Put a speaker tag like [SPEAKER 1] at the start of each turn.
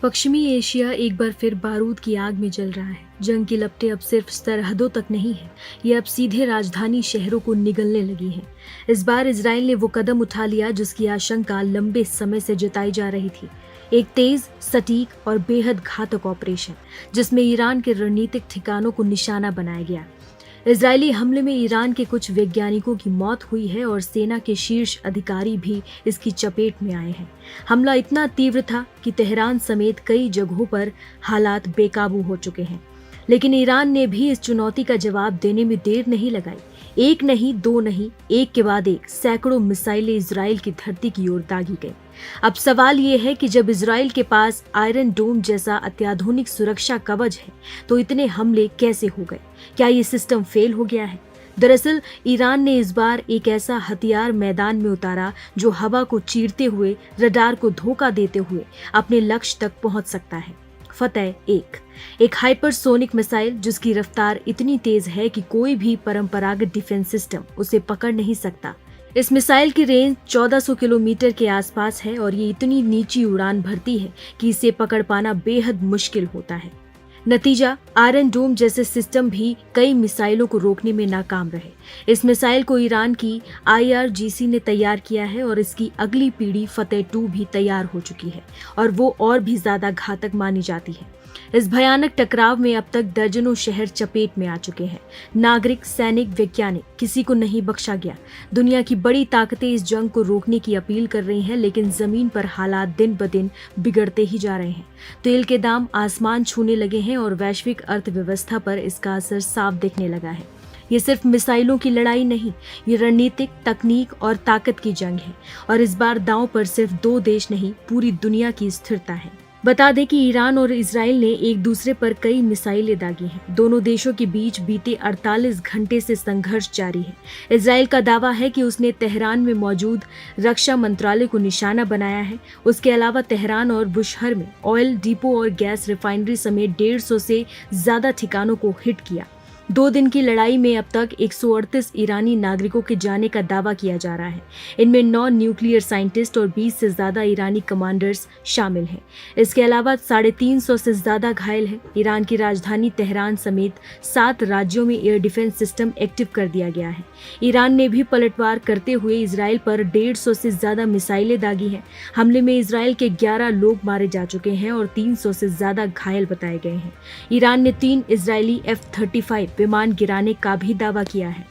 [SPEAKER 1] पश्चिमी एशिया एक बार फिर बारूद की आग में जल रहा है। जंग की लपटें अब सिर्फ सरहदों तक नहीं है, ये अब सीधे राजधानी शहरों को निगलने लगी हैं। इस बार इजराइल ने वो कदम उठा लिया जिसकी आशंका लंबे समय से जताई जा रही थी। एक तेज, सटीक और बेहद घातक ऑपरेशन, जिसमें ईरान के रणनीतिक ठिकानों को निशाना बनाया गया। इजरायली हमले में ईरान के कुछ वैज्ञानिकों की मौत हुई है और सेना के शीर्ष अधिकारी भी इसकी चपेट में आए हैं। हमला इतना तीव्र था कि तेहरान समेत कई जगहों पर हालात बेकाबू हो चुके हैं। लेकिन ईरान ने भी इस चुनौती का जवाब देने में देर नहीं लगाई। एक नहीं, दो नहीं, एक के बाद एक सैकड़ों मिसाइलें इजराइल की धरती की ओर दागी गई। अब सवाल ये है कि जब इजराइल के पास आयरन डोम जैसा अत्याधुनिक सुरक्षा कवच है, तो इतने हमले कैसे हो गए? क्या ये सिस्टम फेल हो गया है? दरअसल ईरान ने इस बार एक ऐसा हथियार मैदान में उतारा जो हवा को चीरते हुए, रडार को धोखा देते हुए अपने लक्ष्य तक पहुंच सकता है। फतेह एक हाइपरसोनिक मिसाइल जिसकी रफ्तार इतनी तेज है कि कोई भी परंपरागत डिफेंस सिस्टम उसे पकड़ नहीं सकता। इस मिसाइल की रेंज 1400 किलोमीटर के आसपास है और ये इतनी नीची उड़ान भरती है कि इसे पकड़ पाना बेहद मुश्किल होता है। नतीजा, आयरन डोम जैसे सिस्टम भी कई मिसाइलों को रोकने में नाकाम रहे। इस मिसाइल को ईरान की IRGC ने तैयार किया है और इसकी अगली पीढ़ी फतेह 2 भी तैयार हो चुकी है और वो और भी ज्यादा घातक मानी जाती है। इस भयानक टकराव में अब तक दर्जनों शहर चपेट में आ चुके हैं। नागरिक, सैनिक, वैज्ञानिक, किसी को नहीं बख्शा गया। दुनिया की बड़ी ताकतें इस जंग को रोकने की अपील कर रही हैं, लेकिन जमीन पर हालात दिन ब दिन बिगड़ते ही जा रहे हैं। तेल के दाम आसमान छूने लगे हैं और वैश्विक अर्थव्यवस्था पर इसका असर साफ दिखने लगा है। ये सिर्फ मिसाइलों की लड़ाई नहीं, ये रणनीतिक, तकनीक और ताकत की जंग है और इस बार दांव पर सिर्फ 2 देश नहीं, पूरी दुनिया की स्थिरता है। बता दें कि ईरान और इजराइल ने एक दूसरे पर कई मिसाइलें दागी हैं। दोनों देशों के बीच बीते 48 घंटे से संघर्ष जारी है। इजराइल का दावा है कि उसने तेहरान में मौजूद रक्षा मंत्रालय को निशाना बनाया है। उसके अलावा तेहरान और बुशहर में ऑयल डिपो और गैस रिफाइनरी समेत 150 से ज्यादा ठिकानों को हिट किया। 2 दिन की लड़ाई में अब तक 138 ईरानी नागरिकों के जाने का दावा किया जा रहा है। इनमें 9 न्यूक्लियर साइंटिस्ट और 20 से ज्यादा ईरानी कमांडर्स शामिल हैं। इसके अलावा 350 से ज्यादा घायल हैं। ईरान की राजधानी तेहरान समेत 7 राज्यों में एयर डिफेंस सिस्टम एक्टिव कर दिया गया है। ईरान ने भी पलटवार करते हुए इजराइल पर 150 से ज्यादा मिसाइलें दागी हैं। हमले में इजराइल के 11 लोग मारे जा चुके हैं और 300 से ज्यादा घायल बताए गए हैं। ईरान ने 3 इजरायली F-35 विमान गिराने का भी दावा किया है।